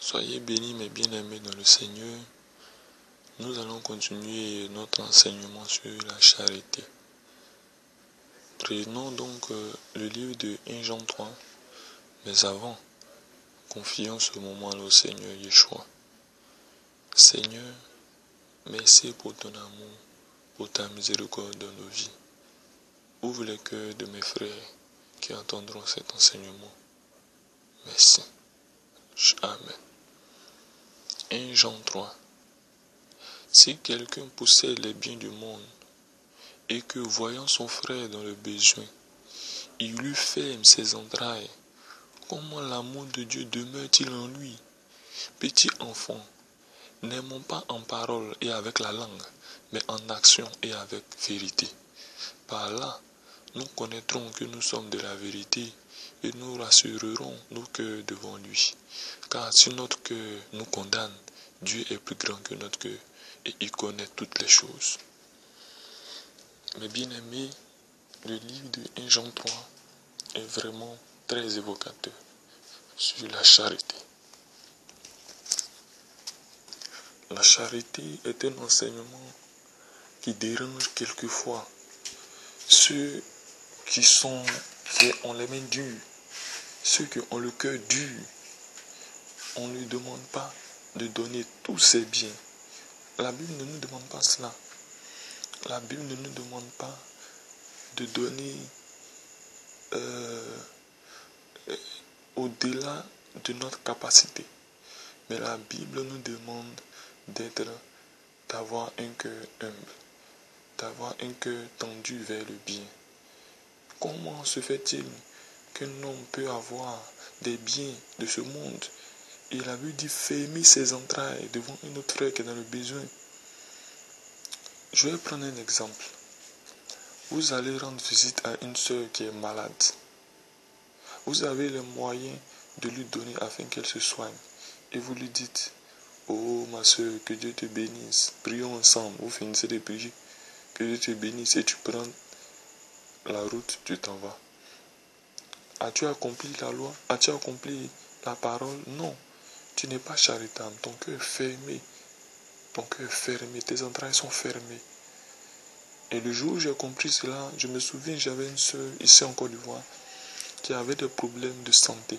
Soyez bénis mes bien-aimés dans le Seigneur. Nous allons continuer notre enseignement sur la charité. Prenons donc le livre de 1 Jean 3. Mais avant, confions ce moment au Seigneur Yeshua. Seigneur, merci pour ton amour, pour ta miséricorde dans nos vies. Ouvre les cœurs de mes frères qui entendront cet enseignement. Merci. Amen. 1 Jean 3. Si quelqu'un possède les biens du monde et que, voyant son frère dans le besoin, il lui ferme ses entrailles, comment l'amour de Dieu demeure-t-il en lui? Petit enfant, n'aimons pas en parole et avec la langue, mais en action et avec vérité. Par là, nous connaîtrons que nous sommes de la vérité et nous rassurerons nos cœurs devant lui. Car si notre cœur nous condamne, Dieu est plus grand que notre cœur et il connaît toutes les choses. Mes bien-aimés, le livre de 1 Jean 3 est vraiment très évocateur sur la charité. La charité est un enseignement qui dérange quelquefois ceux qui ont les mains dures, ceux qui ont le cœur dur. On ne lui demande pas de donner tous ses biens. La Bible ne nous demande pas cela. La Bible ne nous demande pas de donner au-delà de notre capacité. Mais la Bible nous demande d'avoir un cœur humble, d'avoir un cœur tendu vers le bien. Comment se fait-il qu'un homme peut avoir des biens de ce monde et la Bible dit fermer ses entrailles devant un autre frère qui est dans le besoin? Je vais prendre un exemple. Vous allez rendre visite à une sœur qui est malade. Vous avez les moyens de lui donner afin qu'elle se soigne. Et vous lui dites, oh ma sœur, que Dieu te bénisse. Prions ensemble. Vous finissez de prier. Que Dieu te bénisse et tu prends la route, tu t'en vas. As-tu accompli la loi? As-tu accompli la parole? Non. Tu n'es pas charitable. Ton cœur est fermé. Ton cœur est fermé. Tes entrailles sont fermées. Et le jour où j'ai compris cela, je me souviens, j'avais une sœur ici en Côte d'Ivoire qui avait des problèmes de santé.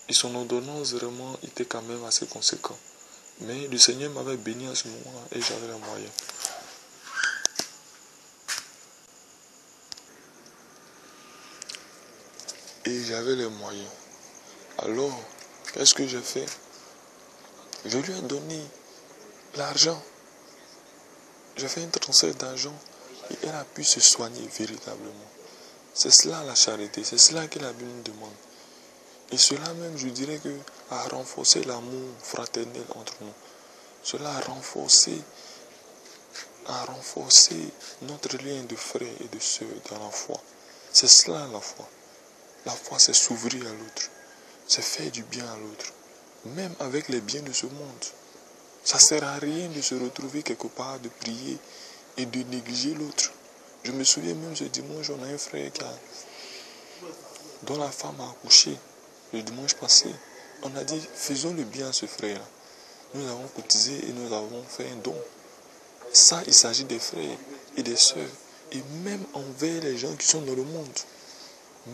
Et son ordonnance vraiment était quand même assez conséquent. Mais le Seigneur m'avait béni à ce moment et j'avais les moyens. Et j'avais les moyens. Alors, qu'est-ce que j'ai fait? Je lui ai donné l'argent. J'ai fait un transfert d'argent et elle a pu se soigner véritablement. C'est cela la charité, c'est cela que la Bible nous demande. Et cela même, je dirais que a renforcé l'amour fraternel entre nous. Cela a renforcé notre lien de frères et de sœurs dans la foi. C'est cela la foi. La foi, c'est s'ouvrir à l'autre. C'est faire du bien à l'autre. Même avec les biens de ce monde. Ça ne sert à rien de se retrouver quelque part, de prier et de négliger l'autre. Je me souviens même ce dimanche, on a un frère dont la femme a accouché le dimanche passé. On a dit, faisons le bien à ce frère. Nous avons cotisé et nous avons fait un don. Ça, il s'agit des frères et des sœurs. Et même envers les gens qui sont dans le monde.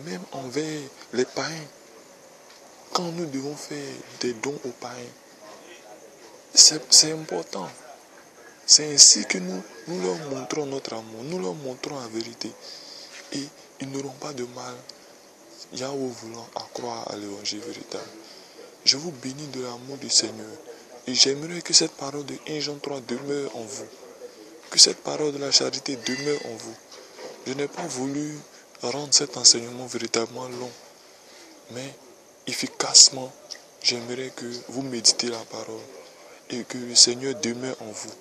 même envers les païens. Quand nous devons faire des dons aux païens, c'est important. C'est ainsi que nous leur montrons notre amour, nous leur montrons la vérité. Et ils n'auront pas de mal, Yahweh voulant, à croire à l'évangile véritable. Je vous bénis de l'amour du Seigneur. Et j'aimerais que cette parole de 1 Jean 3 demeure en vous. Que cette parole de la charité demeure en vous. Je n'ai pas voulu rendre cet enseignement véritablement long, mais efficacement, j'aimerais que vous méditez la parole et que le Seigneur demeure en vous.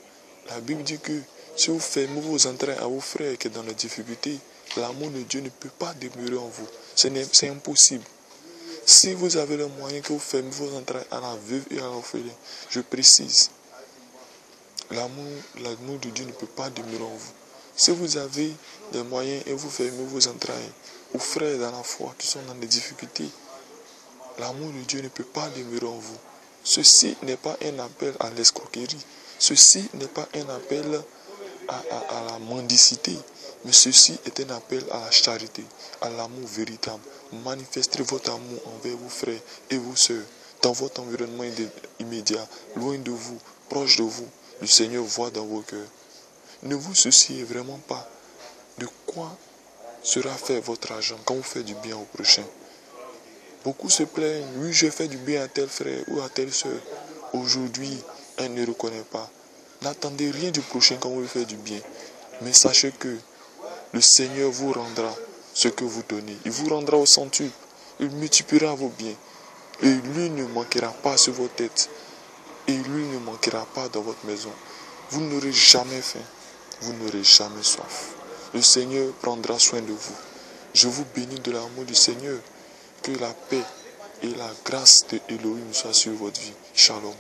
La Bible dit que si vous fermez vos entrailles à vos frères qui sont dans la difficulté, l'amour de Dieu ne peut pas demeurer en vous. C'est impossible. Si vous avez le moyen que vous fermez vos entrailles à la veuve et à l'orphelin, je précise, l'amour de Dieu ne peut pas demeurer en vous. Si vous avez des moyens et vous fermez vos entrailles aux frères dans la foi qui sont dans des difficultés, l'amour de Dieu ne peut pas demeurer en vous. Ceci n'est pas un appel à l'escroquerie. Ceci n'est pas un appel à la mendicité. Mais ceci est un appel à la charité, à l'amour véritable. Manifestez votre amour envers vos frères et vos sœurs dans votre environnement immédiat, loin de vous, proche de vous. Le Seigneur voit dans vos cœurs. Ne vous souciez vraiment pas de quoi sera fait votre argent quand vous faites du bien au prochain. Beaucoup se plaignent, oui, je fais du bien à tel frère ou à telle sœur. Aujourd'hui, elle ne reconnaît pas. N'attendez rien du prochain quand vous faites du bien. Mais sachez que le Seigneur vous rendra ce que vous donnez. Il vous rendra au centuple. Il multipliera vos biens. Et lui ne manquera pas sur vos têtes. Et lui ne manquera pas dans votre maison. Vous n'aurez jamais faim. Vous n'aurez jamais soif. Le Seigneur prendra soin de vous. Je vous bénis de l'amour du Seigneur. Que la paix et la grâce de Elohim soient sur votre vie. Shalom.